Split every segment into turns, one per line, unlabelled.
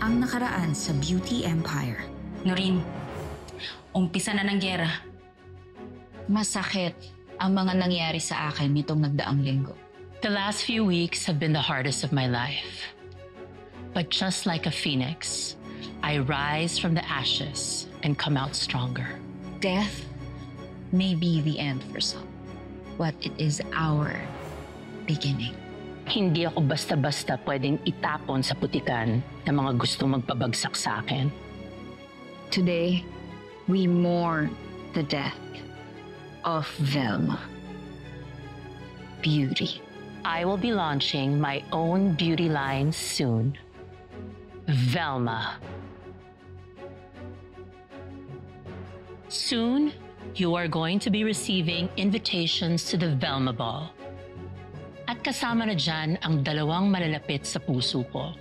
ang nakaraan sa beauty empire.
Noreen, umpisa na ng gyera.
Masakit ang mga nangyari sa akin nitong nagdaang linggo.
The last few weeks have been the hardest of my life. But just like a phoenix, I rise from the ashes and come out stronger.
Death may be the end for some, but it is our beginning.
Hindi ako basta-basta pwedeng itapon sa putikan ng mga gustong magpabagsak sa akin.
Today, we mourn the death of Velma. Beauty.
I will be launching my own beauty line soon. Velma. Soon, you are going to be receiving invitations to the Velma Ball. At kasama na dyan ang dalawang malalapit sa puso ko.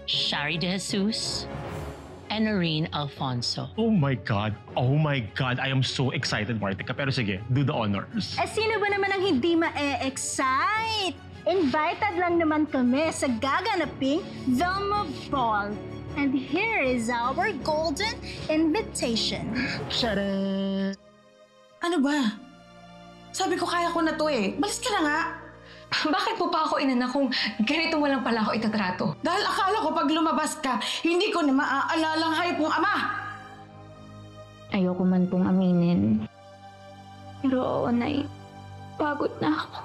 Shari De Jesus and Noreen Alfonso.
Oh my God! Oh my God! I am so excited, Martika. Pero sige, do the honors.
Sino ba naman ang hindi ma-excite? Invited lang naman kami sa gaganaping Velma Ball. And here is our golden invitation.
Shara! Ano ba? Sabi ko kaya ko na to eh. Balis ka na nga!
Bakit mo pa ako inanak kung ganito mo lang pala ako itatrato?
Dahil akala ko pag lumabas ka, hindi ko na maaalala ang hayop mong ama!
Ayoko man pong aminin. Pero oo, Nay. Pagod na ako.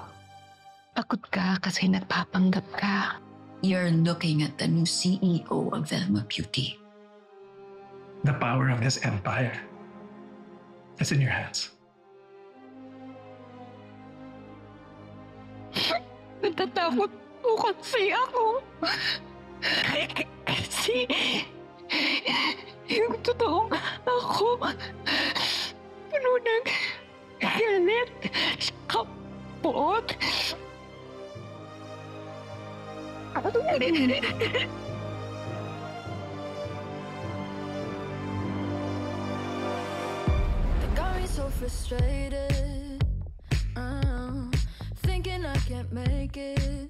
Pagod ka kasi nagpapanggap ka.
You're looking at the new CEO of Velma Beauty.
The power of this empire is in your hands.
Natatakot po kasi ako. Kasi yung totoong ako puno ng galit, kapot.
They got me so frustrated, thinking I can't make it.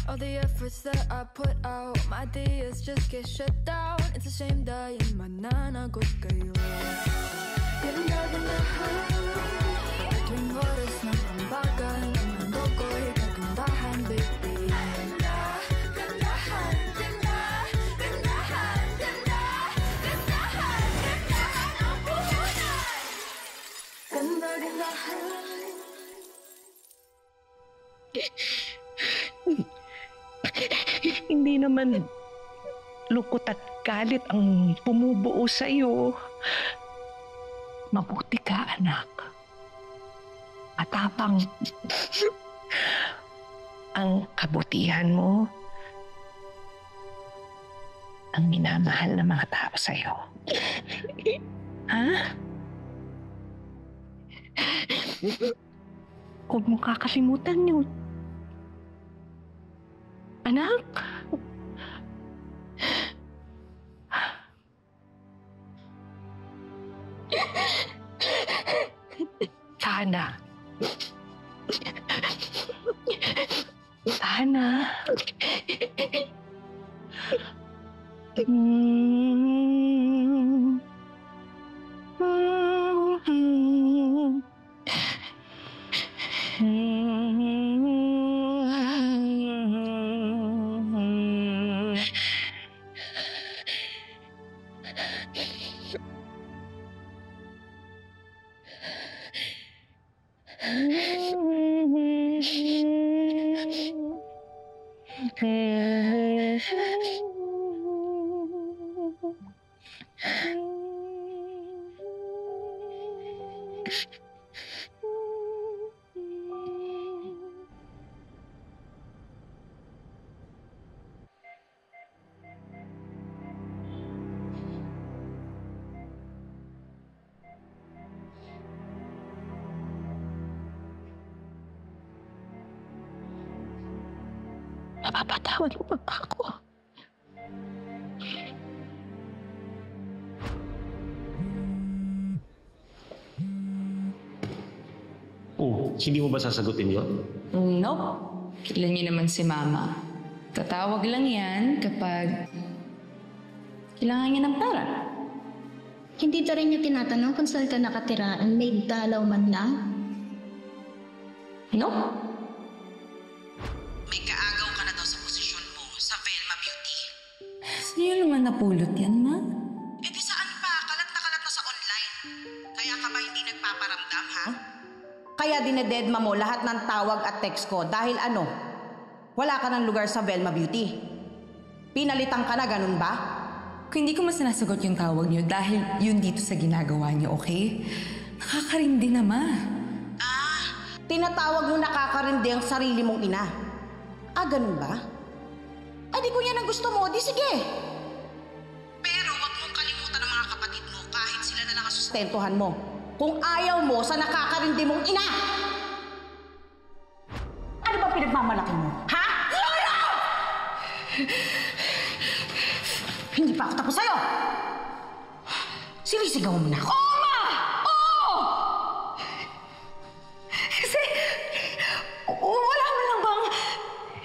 All the efforts that I put out, my ideas just get shut down. It's a shame dahil mananagot kayo. Ganda-ganda tuwing oras ng pambagan, ang mundo ko'y kagandahan, baby.
Hindi naman lungkot at galit ang bumubuo sa'yo. Mabuti ka, anak. Matapang. Ang kabutihan mo, ang minamahal ng mga tao sa'yo. Ha? Huwag mo kakalimutan yun. Anak? Sana. Sana. Mapapatawad mo ba ako?
Oh, hindi mo ba sasagutin yun?
Nope. Kilala niyo naman si Mama. Tatawag lang yan kapag kailangan niya ng pera.
Hindi ta rin niya tinatanong kung saan ka nakatira and may dalaw man lang?
No?
May kaagaw ka na daw sa posisyon mo sa Velma Beauty.
Sino naman napulot yan, ma?
Eh di saan pa? Kalat na sa online. Kaya ka ba hindi nagpaparamdam, ha? Kaya dinededma mo lahat ng tawag at text ko dahil ano? Wala ka ng lugar sa Velma Beauty. Pinalitan ka na, ganun ba?
Kung hindi ko mas sinasagot yung tawag niyo dahil yun dito sa ginagawa niyo, okay? Nakakarindi na, ma.
Tinatawag mo nakakarindi ang sarili mong ina. Ganun ba? Di kung yan ang gusto mo, di sige. Pero wag mong kalimutan ang mga kapatid mo kahit sila na lang ang sustentuhan mo. Kung ayaw mo sa nakakarindi mong ina! Ano ba pinagmamalaki mo? Ha? Lola! Hindi pa ako tapos sa'yo! Sinisigaw mo na ako. Oo, ma! Oo! Kasi, wala mo lang bang...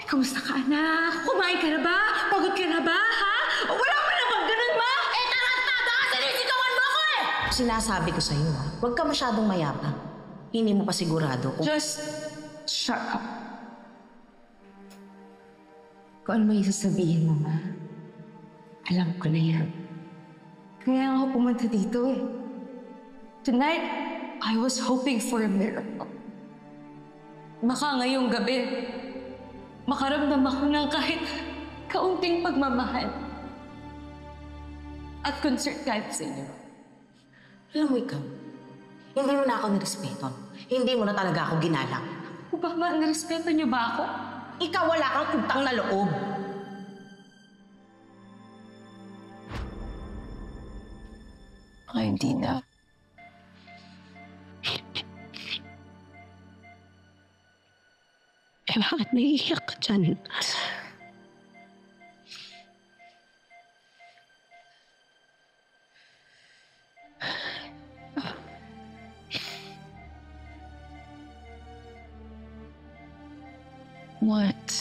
Kamusta ka, anak? Kumain ka na ba? Pagod ka na ba, ha? Wala mo lang bang ganun, ma? Tarantado ka! Sinisigawan mo ako eh! Sinasabi ko sa'yo, ha? Huwag ka masyadong mayabang. Hindi mo pa sigurado kung...
Just shut up. Kung ano may sasabihin mo, ma, alam ko na yan. Kaya ako pumunta dito eh. Tonight, I was hoping for a miracle. Baka ngayong gabi, makaramdam ako ng kahit kaunting pagmamahal at concern kahit sa inyo.
Alam mo ikaw, hindi mo na ako nirespeto. Hindi mo na talaga ako ginalang.
Ba, ma, narespeto niyo ba ako?
Ikaw wala kang utang na loob.
Ay, hindi na. Bakit naiiyak ka dyan? What?